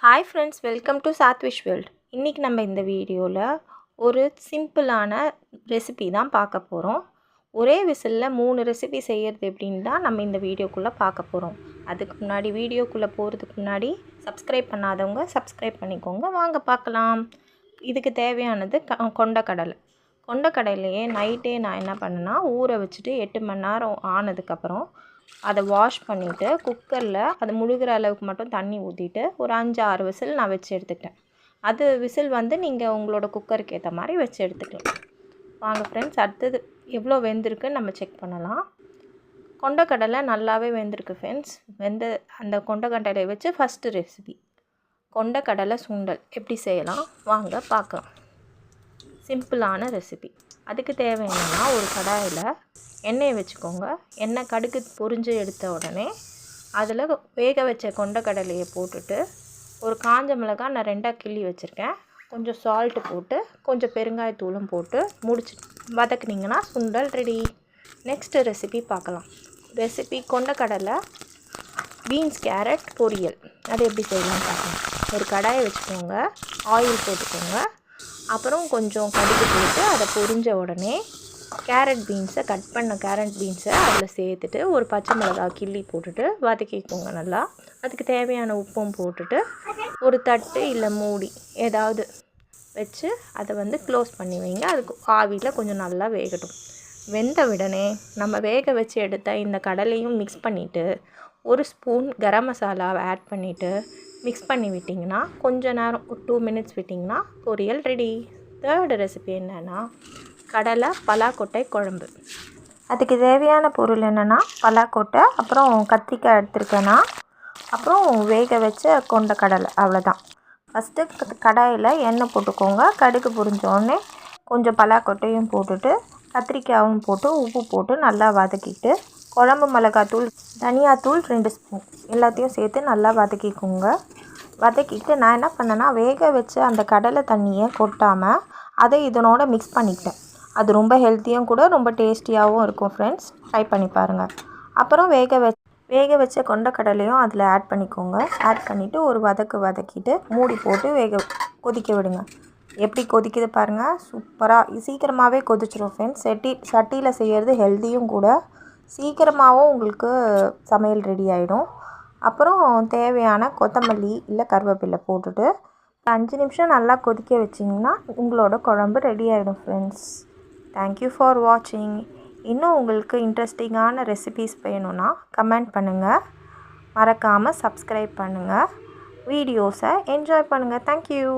Hi friends, welcome to Sathvish world. இன்றைக்கி நம்ம இந்த வீடியோவில் ஒரு சிம்பிளான ரெசிபி தான் பார்க்க போகிறோம். ஒரே விசிலில் 3 ரெசிபி செய்கிறது எப்படின்னு தான் நம்ம இந்த வீடியோக்குள்ளே பார்க்க போகிறோம். அதுக்கு முன்னாடி வீடியோக்குள்ளே போகிறதுக்கு முன்னாடி சப்ஸ்கிரைப் பண்ணாதவங்க சப்ஸ்கிரைப் பண்ணிக்கோங்க. வாங்க பார்க்கலாம். இதுக்கு தேவையானது கொண்டக்கடலையே நைட்டே நான் என்ன பண்ணேன்னா ஊற வச்சுட்டு 8 மணி நேரம் ஆனதுக்கப்புறம் அதை வாஷ் பண்ணிவிட்டு குக்கரில் அது முழுகிற அளவுக்கு மட்டும் தண்ணி ஊற்றிட்டு ஒரு 5-6 விசில் நான் வச்சு எடுத்துக்கிட்டேன். அது விசில் வந்து நீங்கள் உங்களோட குக்கருக்கு ஏற்ற மாதிரி வச்சு எடுத்துக்கலாம். வாங்க ஃப்ரெண்ட்ஸ், அடுத்தது எவ்வளோ வெந்திருக்குன்னு நம்ம செக் பண்ணலாம். கொண்டக்கடலை நல்லாவே வெந்திருக்கு ஃப்ரெண்ட்ஸ். அந்த கொண்டக்கடலை வச்சு ஃபஸ்ட்டு ரெசிபி கொண்டக்கடலை சுண்டல் எப்படி செய்யலாம் வாங்க பார்க்கலாம். சிம்பிளான ரெசிபி. அதுக்கு தேவை என்னென்னா, ஒரு கடாயில் எண்ணெயை வச்சுக்கோங்க. எண்ணெய் கடுகு பொரிஞ்சு எடுத்த உடனே அதில் வேக வச்ச கொண்டக்கடலையை போட்டுட்டு ஒரு காஞ்ச மிளகாய் நான் 2 கிள்ளி வச்சுருக்கேன், கொஞ்சம் சால்ட்டு போட்டு கொஞ்சம் பெருங்காயத்தூளும் போட்டு முடிச்சு வதக்குனிங்கன்னா சுண்டல் ரெடி. நெக்ஸ்ட்டு ரெசிபி பார்க்கலாம். ரெசிபி கொண்டக்கடலை பீன்ஸ் கேரட் பொரியல். அது எப்படி செய்யலாம் பார்க்கலாம். ஒரு கடாயை வச்சுக்கோங்க, ஆயில் போட்டுக்கோங்க, அப்புறம் கொஞ்சம் கடுகு போட்டு அதை பொரிஞ்ச உடனே கட் பண்ண கேரட் பீன்ஸை அதில் சேர்த்துட்டு ஒரு பச்சை மிளகாய் கிள்ளி போட்டுட்டு வதக்கிக்கோங்க நல்லா. அதுக்கு தேவையான உப்பும் போட்டுட்டு ஒரு தட்டு இல்லை மூடி ஏதாவது வச்சு அதை க்ளோஸ் பண்ணி வைங்க. அதுக்கு ஆவியில் கொஞ்சம் நல்லா வேகட்டும். வெந்த உடனே நம்ம வேக வச்சு எடுத்த இந்த கடலையும் மிக்ஸ் பண்ணிவிட்டு ஒரு ஸ்பூன் கரம் மசாலாவை ஆட் பண்ணிவிட்டு மிக்ஸ் பண்ணி விட்டிங்கன்னா கொஞ்ச நேரம் ஒரு 2 மினிட்ஸ் விட்டிங்கன்னா பொரியல் ரெடி. தேர்டு ரெசிபி என்னென்னா, கடலை பலாக்கொட்டை குழம்பு. அதுக்கு தேவையான பொருள் என்னென்னா, பலாக்கொட்டை, அப்புறம் கத்திரிக்காய் எடுத்துருக்கேன்னா, அப்புறம் வேக வச்ச கொண்டக்கடலை, அவ்வளோதான். ஃபஸ்ட்டு கடாயில் எண்ணெய் போட்டுக்கோங்க. கடுகு பொரிஞ்சோடனே கொஞ்சம் பலாக்கொட்டையும் போட்டுட்டு கத்திரிக்காயும் போட்டு உப்பு போட்டு நல்லா வதக்கிட்டு குழம்பு மிளகாத்தூள் தனியாத்தூள் 2 ஸ்பூன் எல்லாத்தையும் சேர்த்து நல்லா வதக்கிக்கோங்க. வதக்கிட்டு நான் என்ன பண்ணேன்னா, வேக வச்சு அந்த கடலை தண்ணியை கொட்டாமல் அதை இதனோட மிக்ஸ் பண்ணிக்கிட்டேன். அது ரொம்ப ஹெல்த்தியும் கூட, ரொம்ப டேஸ்டியாகவும் இருக்கும் ஃப்ரெண்ட்ஸ். ட்ரை பண்ணி பாருங்கள். அப்புறம் வேக வச்ச கொண்டக்கடலையும் அதில் ஆட் பண்ணிக்கோங்க. ஆட் பண்ணிவிட்டு ஒரு வதக்கிட்டு மூடி போட்டு கொதிக்க விடுங்க. எப்படி கொதிக்குது பாருங்கள், சூப்பராக சீக்கிரமாகவே கொதிச்சிடும் ஃப்ரெண்ட்ஸ். சட்டியில் செய்கிறது ஹெல்த்தியும் கூட, சீக்கிரமாகவும் உங்களுக்கு சமையல் ரெடி ஆகிடும். அப்புறம் தேவையான கொத்தமல்லி இல்லை கருவேப்பிலை போட்டுட்டு 5 நிமிஷம் நல்லா கொதிக்க வச்சிங்கன்னா உங்களோட குழம்பு ரெடி ஆகிடும் ஃப்ரெண்ட்ஸ். தேங்க்யூ ஃபார் வாட்சிங். இன்னும் உங்களுக்கு இன்ட்ரெஸ்டிங்கான ரெசிபீஸ் வேணும்னா கமெண்ட் பண்ணுங்கள். மறக்காமல் சப்ஸ்கிரைப் பண்ணுங்கள். வீடியோஸை என்ஜாய் பண்ணுங்கள். தேங்க்யூ.